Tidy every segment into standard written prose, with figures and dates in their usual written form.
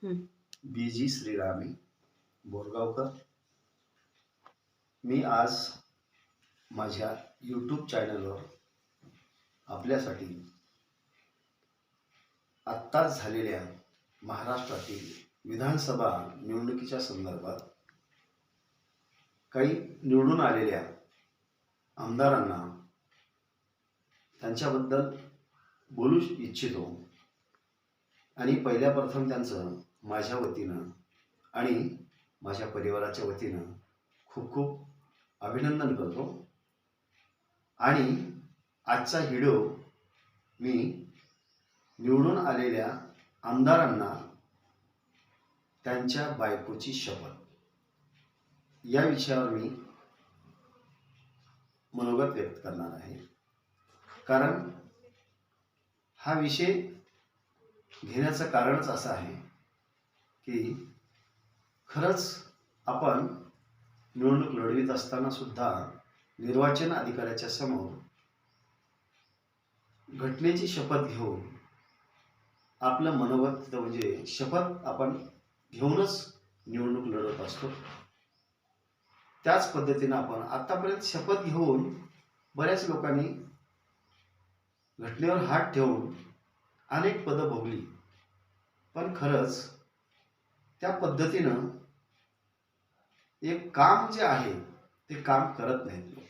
हं. बीजी श्रीरामी बोरगावकर. मी आज माझ्या यूट्यूब चॅनलवर आपल्यासाठी आत्ताच झालेल्या महाराष्ट्रातील विधानसभा निवडणुकीच्या संदर्भात काही निवडून आलेल्या आमदारांना त्यांच्याबद्दल बोलू इच्छितो आणि पहिल्या प्रथम त्यांचं माझ्या वतीनं आणि माझ्या परिवाराच्या वतीनं खूप खूप अभिनंदन करतो. आणि आजचा व्हिडिओ मी निवडून आलेल्या आमदारांना त्यांच्या बायकोची शपथ या विषयावर मी मनोगत व्यक्त करणार आहे. कारण हा विषय घेण्याचं कारणच असं आहे की खरंच आपण निवडणूक लढवित असताना सुद्धा निर्वाचन अधिकाऱ्याच्या समोर घटनेची शपथ घेऊन आपलं मनोगत म्हणजे शपथ आपण घेऊनच निवडणूक लढवत असतो. त्याच पद्धतीनं आपण आतापर्यंत शपथ घेऊन बऱ्याच लोकांनी घटनेवर हात ठेवून अनेक पदं भोगली, पण खरंच त्या पद्धतीनं एक काम जे आहे ते काम करत नाहीत लोक.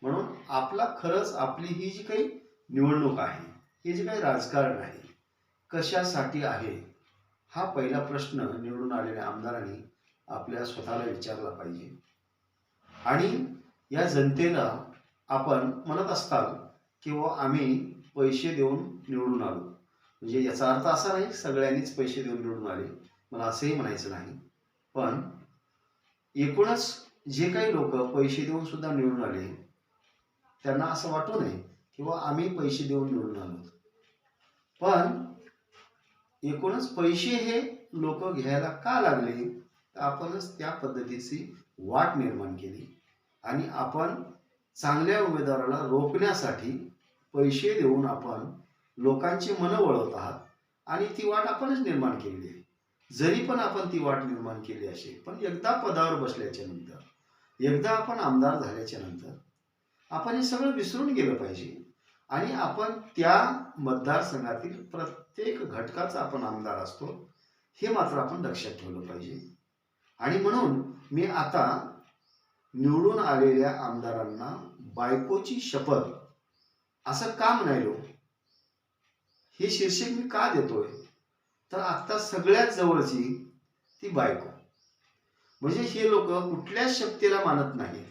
म्हणून खरंच आपली ही जी काही निवडणूक आहे, हे जे काही राजकारण आहे, कशासाठी आहे हा पहिला प्रश्न निवडून आलेल्या आमदारांनी आपल्या स्वतःला विचारला पाहिजे. आणि या जनतेला आपण म्हणत असताल किंवा आम्ही पैसे देऊन निवडून आलो, म्हणजे याचा अर्थ असा नाही सगळ्यांनीच पैसे देऊन निवडून आले, मला असंही म्हणायचं नाही. पण एकूणच जे काही लोक पैसे देऊन सुद्धा निवडून आले त्यांना असं वाटू नये किंवा आम्ही पैसे देऊन निवडून आलो. पण एकूणच पैसे हे लोक घ्यायला का लागले तर आपणच त्या पद्धतीची वाट निर्माण केली आणि आपण चांगल्या उमेदवाराला रोखण्यासाठी पैसे देऊन आपण लोकांची मनं वळवत आहात आणि ती वाट आपणच निर्माण केलेली आहे. जरी पण आपण ती वाट निर्माण केली असेल, पण एकदा पदावर बसल्याच्या नंतर, एकदा आपण आमदार झाल्याच्या नंतर आपण हे सगळं विसरून गेलं पाहिजे आणि आपण त्या मतदारसंघातील प्रत्येक घटकाचा आपण आमदार असतो हे मात्र आपण लक्षात ठेवलं पाहिजे. आणि म्हणून मी आता निवडून आलेल्या आमदारांना बायकोची शपथ असं का म्हणालो, हे शीर्षक मी का देतोय तर आता सगळ्यात जवळची ती बायको. म्हणजे हे लोक कुठल्याच शक्तीला मानत नाहीत,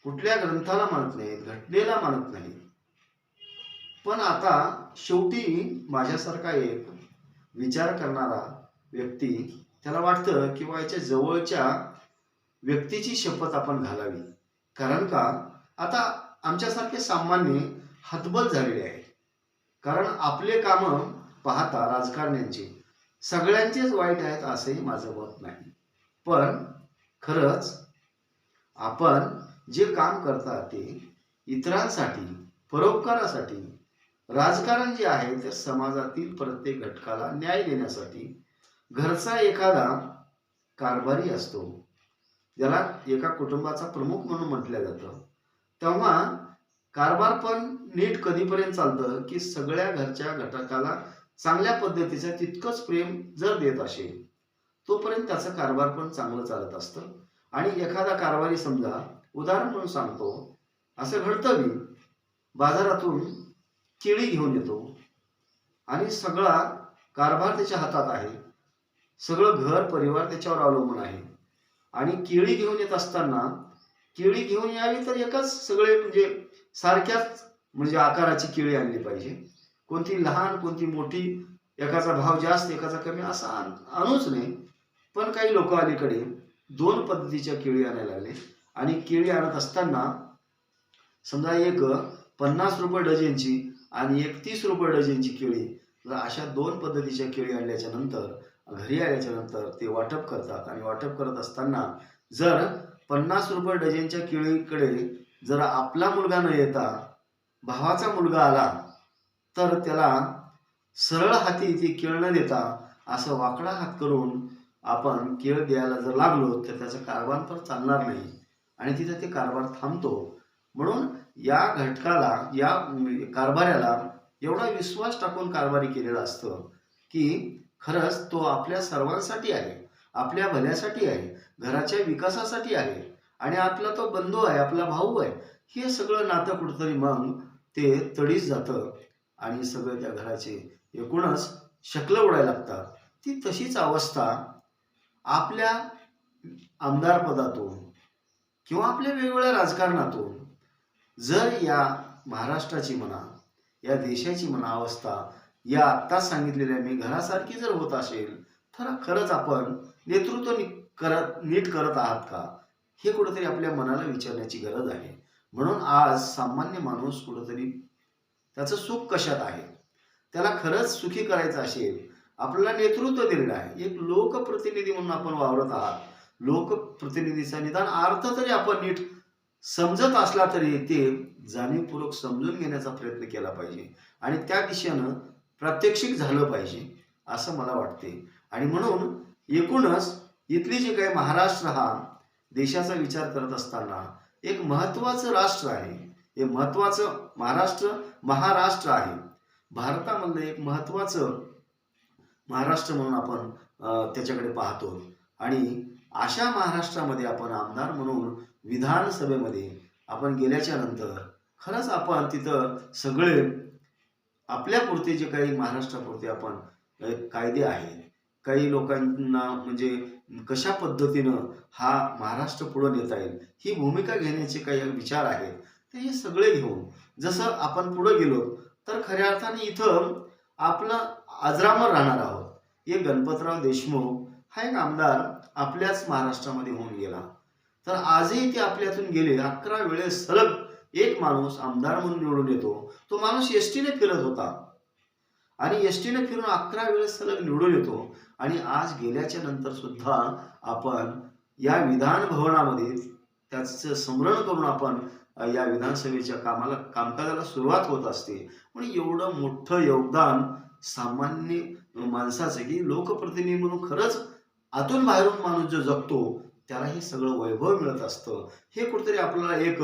कुठल्या ग्रंथाला मानत नाहीत, घटनेला मानत नाहीत. पण आता शेवटी माझ्यासारखा एक विचार करणारा व्यक्ती त्याला वाटतं किंवा याच्या जवळच्या व्यक्तीची शपथ आपण घालावी. कारण का आता आमच्यासारखे सामान्य हतबल झालेले आहेत. कारण आपले कामं पाहता राजकारण्यांचे सगळ्यांचेच वाईट आहेत असंही माझं मत नाही. पण खरंच आपण जे काम करता ते इतरांसाठी, परोपकारासाठी, राजकारण जे आहे ते समाजातील प्रत्येक घटकाला न्याय देण्यासाठी. घरचा एखादा कारभारी असतो, ज्याला एका कुटुंबाचा प्रमुख म्हणून म्हटलं जातं, तेव्हा कारभार पण नीट कधीपर्यंत चालतं की सगळ्या घरच्या घटकाला चांगल्या पद्धतीचं तितकंच प्रेम जर देत असेल तोपर्यंत त्याचं कारभार पण चांगलं चालत असतं. आणि एखादा कारभारी समजा, उदाहरण म्हणून सांगतो, असं घडतं की बाजारातून केळी घेऊन येतो आणि सगळा कारभार त्याच्या हातात आहे, सगळं घर परिवार त्याच्यावर अवलंबून आहे. आणि केळी घेऊन येत असताना केळी घेऊन यावी तर एकच सगळे म्हणजे सारख्याच म्हणजे आकाराची केळी आणली पाहिजे, कोणती लहान कोणती मोठी, एकाचा भाव जास्त एकाचा कमी असा आणूच नये. पण काही लोक अलीकडे दोन पद्धतीच्या केळी आणायला लागले आणि केळी आणत असताना समजा एक 50 रुपये डझनची आणि एक 30 रुपये डझनची केळी, अशा दोन पद्धतीच्या केळी आणल्याच्या नंतर घरी आल्याच्या नंतर ते वाटप करतात. आणि वाटप करत असताना जर 50 रुपये डझनच्या केळीकडे जर आपला मुलगा न येता भावाचा मुलगा आला तर त्याला सरळ हाती ती केळ न देता असं वाकडा हात करून आपण केळ द्यायला जर लागलो तर त्याचा कारभार तर चालणार नाही आणि तिथे ते कारभार थांबतो. म्हणून या घटकाला, या कारभाऱ्याला एवढा विश्वास टाकून कारभारी केलेला असतं की खरंच तो आपल्या सर्वांसाठी आहे, आपल्या भल्यासाठी आहे, घराच्या विकासासाठी आहे आणि आपला तो बंधू आहे, आपला भाऊ आहे. हे सगळं नातं कुठंतरी मग ते तडीस जातं आणि सगळं त्या घराचे एकूणच शकलं उडायला लागतात. ती तशीच अवस्था आपल्या आमदार पदातून किंवा आपल्या वेगवेगळ्या राजकारणातून जर या महाराष्ट्राची म्हणा, या देशाची म्हणा अवस्था या आत्ताच सांगितलेल्या मी घरासारखी जर होत असेल तर खरंच आपण नेतृत्व नीट करत आहात का, हे कुठेतरी आपल्या मनाला विचारण्याची गरज आहे. म्हणून आज सामान्य माणूस कुठेतरी त्याचं सुख कशात आहे, त्याला खरंच सुखी करायचं असेल, आपल्याला नेतृत्व दिलेलं आहे, एक लोकप्रतिनिधी म्हणून आपण वावरत आहात, लोकप्रतिनिधीचा निदान अर्थ तरी आपण नीट समजत असला तरी ते जाणीवपूर्वक समजून घेण्याचा प्रयत्न केला पाहिजे आणि त्या दिशेनं प्रात्यक्षिक झालं पाहिजे असं मला वाटते. आणि म्हणून एकूणच इथली जे काही महाराष्ट्र हा देशाचा विचार करत असताना एक महत्वाचं राष्ट्र आहे, हे महत्वाचं महाराष्ट्र आहे, भारतामधलं एक महत्वाचं महाराष्ट्र म्हणून आपण त्याच्याकडे पाहतो. आणि अशा महाराष्ट्रामध्ये आपण आमदार म्हणून विधानसभेमध्ये आपण गेल्याच्या नंतर खरंच आपण तिथं सगळे आपल्यापुरते जे काही महाराष्ट्रापुरते आपण कायदे आहेत, काही लोकांना म्हणजे कशा पद्धतीनं हा महाराष्ट्र पुढे नेता येईल ही भूमिका घेण्याचे काही विचार आहेत, तर हे सगळे घेऊन जसं आपण पुढे गेलो तर खऱ्या अर्थाने इथं आपलं अजरामर राहणार आहोत. एक गणपतराव देशमुख हा एक आमदार आपल्याच महाराष्ट्रामध्ये होऊन गेला, तर आजही ते आपल्यातून गेले. 11 वेळेस सलग एक माणूस आमदार म्हणून निवडून येतो. तो माणूस एसटीने फिरत होता आणि एसटीने फिरून 11 वेळेस सलग निवडून येतो आणि आज गेल्याच्या नंतर सुद्धा आपण या विधान भवनामध्ये त्याचं स्मरण करून आपण या विधानसभेच्या कामकाजाला सुरुवात होत असते. म्हणून एवढं मोठं योगदान सामान्य माणसाचं की लोकप्रतिनिधी म्हणून खरंच आतून बाहेरून माणूस जो जगतो त्याला हे सगळं वैभव मिळत असतं. हे कुठेतरी आपल्याला एक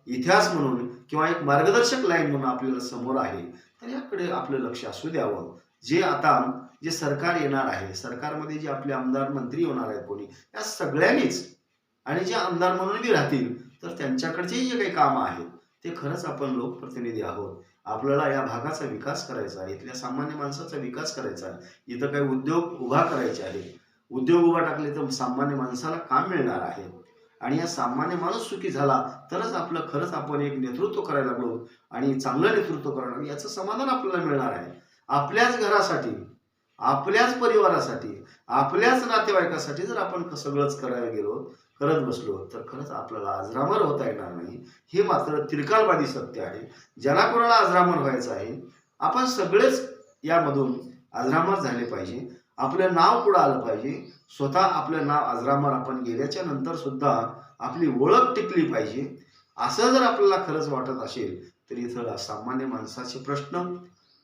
इतिहास म्हणून किंवा एक मार्गदर्शक लाईन म्हणून आपल्याला समोर आहे, तर याकडे आपलं लक्ष असू द्यावं. जे सरकार येणार आहे, सरकारमध्ये जे आपले आमदार मंत्री होणार आहेत कोणी, या सगळ्यांनीच आणि जे आमदार म्हणून बी राहतील तर त्यांच्याकडचे जे काही कामं आहेत ते खरंच आपण लोकप्रतिनिधी आहोत. आपल्याला या भागाचा विकास करायचा आहे, इथल्या सामान्य माणसाचा विकास करायचा आहे, इथं काही उद्योग उभा करायचे आहेत. उद्योग उभा टाकले तर सामान्य माणसाला काम मिळणार आहे आणि या सामान्य माणूस सुखी झाला तरच आपलं खरंच आपण एक नेतृत्व करायला लागलो आणि चांगलं नेतृत्व करणार याचं समाधान आपल्याला मिळणार आहे. आपल्याच घरासाठी, आपल्याच परिवारासाठी, आपल्याच नातेवाईकासाठी जर आपण सगळंच करत बसलो तर खरंच आपल्याला अजरामर होता येणार नाही. हे मात्र त्रिकालवादी सत्य आहे. ज्याला कोणाला अजरामर व्हायचं आहे आपण सगळेच यामधून अजरामर झाले पाहिजे. आपलं नाव पुढे आलं पाहिजे. स्वतः आपलं नाव अजरामर आपण गेल्याच्या नंतर सुद्धा आपली ओळख टिकली पाहिजे. असं जर आपल्याला खरंच वाटत असेल तर इथला सामान्य माणसाचे प्रश्न,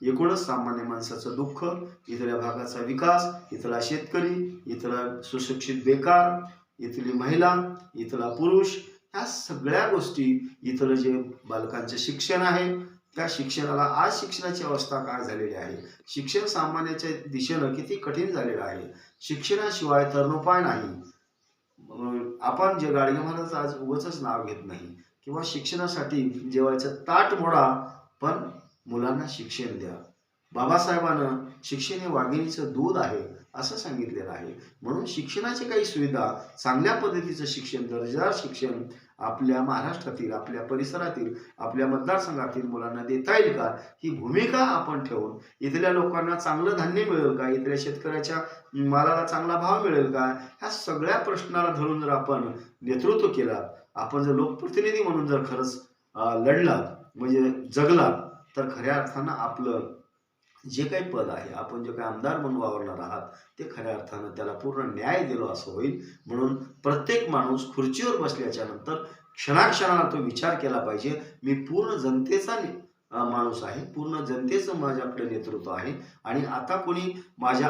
एकूणच सामान्य माणसाचं दुःख, इथल्या भागाचा विकास, इथला शेतकरी, इथला सुशिक्षित बेकार, इथली महिला, इथला पुरुष, ह्या सगळ्या गोष्टी, इथलं जे बालकांचं शिक्षण आहे त्या शिक्षणाला आज शिक्षणाची अवस्था काय झालेली आहे, शिक्षण सामान्याच्या दिशेनं किती कठीण झालेलं आहे. शिक्षणाशिवाय तरणोपाय नाही. आपण जे गाडगे महाराज आज उगाचच नाव घेत नाही किंवा शिक्षणासाठी जेवायचं ताट मोडा पण मुलांना शिक्षण द्या. बाबासाहेबांनं शिक्षण हे वाघिणीचं दूध आहे असं सांगितलेलं आहे. म्हणून शिक्षणाची काही सुविधा, चांगल्या पद्धतीचं शिक्षण, दर्जेदार शिक्षण आपल्या महाराष्ट्रातील, आपल्या परिसरातील, आपल्या मतदारसंघातील मुलांना देता येईल का, ही भूमिका आपण ठेवून इथल्या लोकांना चांगलं धान्य मिळेल का, इथल्या शेतकऱ्याच्या मालाला चांगला भाव मिळेल का, ह्या सगळ्या प्रश्नाला धरून जर आपण नेतृत्व केला, आपण जर लोकप्रतिनिधी म्हणून जर खरंच लढला म्हणजे जगला तर खऱ्या अर्थानं आपलं जे काही पद आहे, आपण जे काही आमदार म्हणून वावरणार आहात ते खऱ्या अर्थानं त्याला पूर्ण न्याय दिलो असं होईल. म्हणून प्रत्येक माणूस खुर्चीवर बसल्याच्या नंतर क्षणाक्षणाला तो विचार केला पाहिजे, मी पूर्ण जनतेचा माणूस आहे, पूर्ण जनतेचं माझ्याकडे नेतृत्व आहे आणि आता कोणी माझ्या